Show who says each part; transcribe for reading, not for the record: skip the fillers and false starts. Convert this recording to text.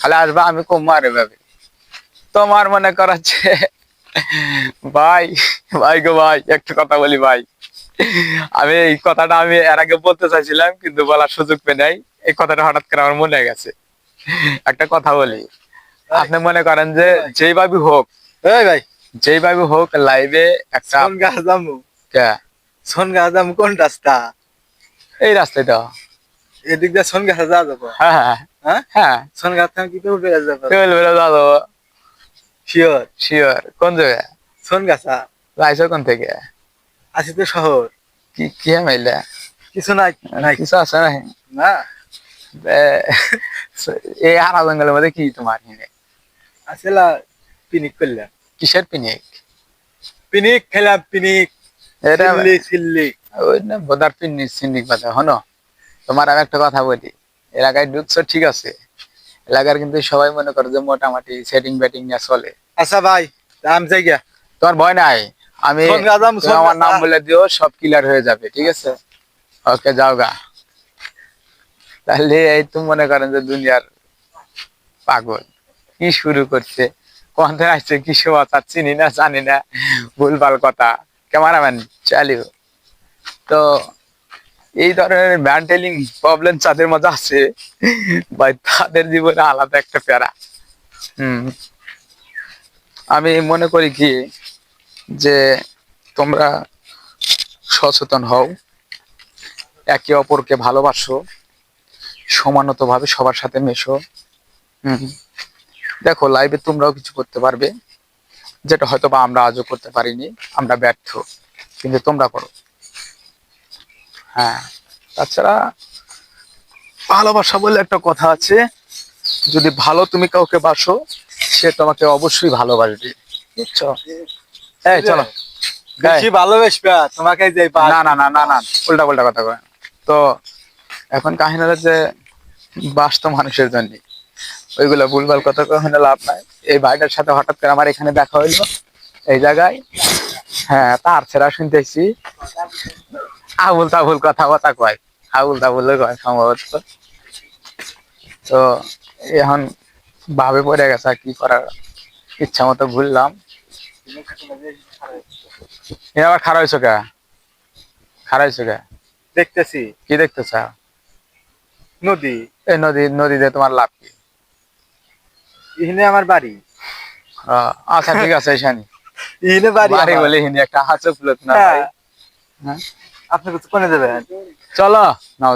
Speaker 1: খালি আসবা আমি কম মারে ভাবে তোমার মনে করাচ্ছে ভাই ভাই গো ভাই একটা কথা বলি ভাই আমি এই কথাটা আমি এর আগে বলতে চাইছিলাম কিন্তু বলার সুযোগ পেয়ে নাই এই কথাটা হঠাৎ করে আমার মনে গেছে একটা কথা বলি আপনি মনে করেন যে যেইভাবে হোক
Speaker 2: এই ভাই
Speaker 1: যেইভাবে হোক লাইভে একটা
Speaker 2: সোনগাঁ যামু
Speaker 1: কে
Speaker 2: সোনগাঁ যামু কোন রাস্তা
Speaker 1: এই রাস্তায় তো
Speaker 2: এদিক দিয়ে সোনগাঁ যাওয়া যাবো
Speaker 1: হ্যাঁ হ্যাঁ
Speaker 2: হ্যাঁ
Speaker 1: হ্যাঁ
Speaker 2: সোনগাঁ থেকে কি করে বেড়ে যাবো
Speaker 1: টেবিল বেড়ে যাবো
Speaker 2: শিওর
Speaker 1: শিওর কোন জায়গায়
Speaker 2: সোনগাছা
Speaker 1: লাইছো কোন থেকে
Speaker 2: আছি তো শহর
Speaker 1: কি কি মাইলা
Speaker 2: কিছু নাই নাই
Speaker 1: কিছু আছে না
Speaker 2: না
Speaker 1: এই হারা জঙ্গলের মধ্যে কি তোমার
Speaker 2: আসলে পিনিক করলাম
Speaker 1: কিসের পিনিক
Speaker 2: পিনিক খেলাম পিনিক
Speaker 1: এটা
Speaker 2: চিল্লি চিল্লি
Speaker 1: ওই না বোদার পিনিক সিন্ডিক বাজা হনো তোমার আমি একটা কথা বলি এলাকায় ঢুকছো ঠিক আছে এলাকার কিন্তু সবাই মনে করে যে মোটামুটি সেটিং ব্যাটিং নিয়ে চলে
Speaker 2: আচ্ছা ভাই দাম জায়গা
Speaker 1: তোমার ভয় নাই আমি
Speaker 2: সোনগাঁ যাম,
Speaker 1: তুমি আমার
Speaker 2: সোনগাঁ।
Speaker 1: নাম বলে দিও সব ক্লিয়ার হয়ে যাবে ঠিক আছে ওকে যাও গা তাহলে এই তো মনে করেন যে দুনিয়ার পাগল কি শুরু করছে কোন থেকে আসছে কি সমাচার চিনি না জানি না ভুলভাল কথা ক্যামেরাম্যান চালিও তো এই ধরনের মেন্টালিং প্রবলেম যাদের মধ্যে আছে ভাই তাদের জীবনে আলাদা একটা প্যারা হম আমি মনে করি কি যে তোমরা সচেতন হও একে অপরকে ভালোবাসো সমানত ভাবে সবার সাথে মেশো হম দেখো লাইভে তোমরাও কিছু করতে পারবে যেটা হয়তো বা আমরা আজও করতে পারিনি আমরা ব্যর্থ কিন্তু তোমরা করো হ্যাঁ তাছাড়া ভালোবাসা বলে একটা কথা আছে যদি ভালো তুমি কাউকে বাসো সে তোমাকে অবশ্যই ভালোবাসবে বুঝছো এই চলো
Speaker 2: বেশি ভালোবাসবা তোমাকে যে
Speaker 1: না না না না না উল্টা পাল্টা কথা কয় তো এখন কাহিনী হলো যে বাস্তব মানুষের জন্য ওইগুলো ভুলভাল কথা কখনো লাভ নাই এই ভাইটার সাথে হঠাৎ করে আমার এখানে দেখা হইলো এই জায়গায় হ্যাঁ তার ছেড়া শুনতেছি আবুল তাবুল কথা কথা কয় আবুল তাবুল কয় সম্ভবত তো এখন ভাবে পড়ে গেছে আর কি করার ইচ্ছা মতো ঘুরলাম এ আবার খারাপ হয়েছো কে খারাপ হয়েছো কে
Speaker 2: দেখতেছি
Speaker 1: কি দেখতেছ
Speaker 2: নদী
Speaker 1: এই নদীতে তোমার লাভ কি
Speaker 2: এখানে আমার বাড়ি
Speaker 1: আচ্ছা ঠিক আছে এখানে
Speaker 2: এখানে বাড়ি
Speaker 1: বাড়ি
Speaker 2: আমার।
Speaker 1: বলে হিনি একটা হাঁচো ফুলত না
Speaker 2: হ্যাঁ।
Speaker 1: ভাই হ্যাঁ
Speaker 2: আপনি কোনে যাবেন
Speaker 1: চলো নাও